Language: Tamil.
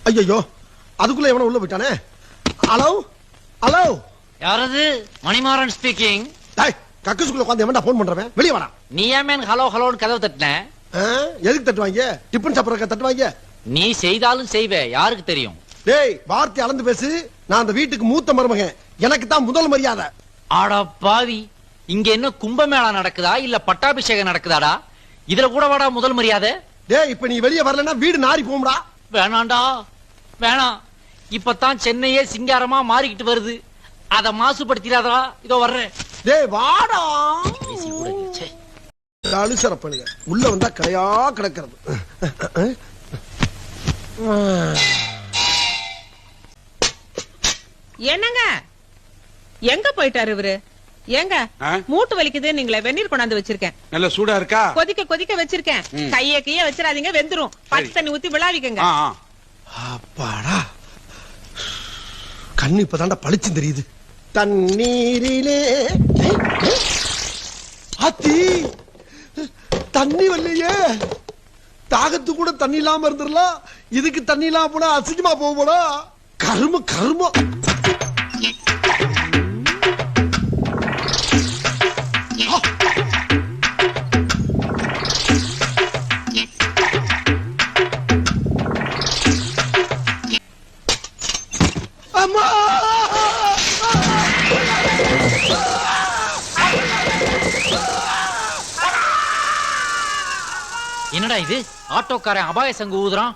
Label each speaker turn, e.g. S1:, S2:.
S1: ஐயோ, அதுக்குள்ள எவன உள்ள போயிட்டானே. ஹலோ ஹலோ,
S2: யாரது? மணிமாறன் ஸ்பீக்கிங்.
S1: டேய், கக்கூசுக்குள்ள உட்கார்ந்து எவன்டா போன் பண்றவன்? வெளிய வாடா.
S2: நீ ஏன் ஹலோ ஹலோன்னு கதவு தட்டின?
S1: எதுக்கு தட்டுவாங்க? டிபன் சாப்பிடறக்க தட்டுவாங்க.
S2: நீ செய்தாலும் செய்வே, யாருக்கு தெரியும்?
S1: டேய், வார்த்தை அளந்து பேசு. நான் அந்த வீட்டுக்கு மூத்த மருமகன், எனக்கு தான் முதல் மரியாதை.
S2: ஆடா பாவி, இங்க என்ன கும்பமேளா நடக்குதா இல்ல பட்டாபிஷேகம் நடக்குதாடா? இதுல கூட வாடா முதல் மரியாதை.
S1: டேய், இப்ப நீ வெளிய வரலன்னா வீடு நாரி போகும்டா.
S2: வேணாண்டா, வேணாம். இப்பதான் சென்னையே சிங்காரமா மாறிக்கிட்டு வருது. அத மாசுபடுத்திடாதா. இதோ வர்றேன்.
S1: டேய் வாடா.
S2: பேசி கூட இல்ல, ச்சே.
S1: அழுசரப்பனுங்க உள்ள வந்தா கடையா கிடக்கிறது.
S3: என்னங்க, எங்க போயிட்டாரு இவரு? ஏங்க, மூட்டு வலிக்குது, நீங்களே வெந்நீர் கொண்டாந்து வச்சிருக்கேன்.
S4: நல்ல சூடா இருக்கா?
S3: கொதிக்க கொதிக்க வச்சிருக்கேன். கைய கைய வச்சிடாதீங்க, வெந்துரும். பச்சை தண்ணி ஊத்தி விளாவிக்கங்க.
S1: அப்பாடா, கண்ணு இப்பதான்டா பளிச்சு தெரியுது. தண்ணீரிலே அத்தி தண்ணி வரலையே. தாகத்து கூட தண்ணி இல்லாம இருந்துடலாம், இதுக்கு தண்ணி இல்லாம போனா அசிங்கமா போகா. கரும கரும. அம்மா,
S2: என்னடா இது? ஆட்டோக்காரன் அபாய சங்கு ஊதுறான்.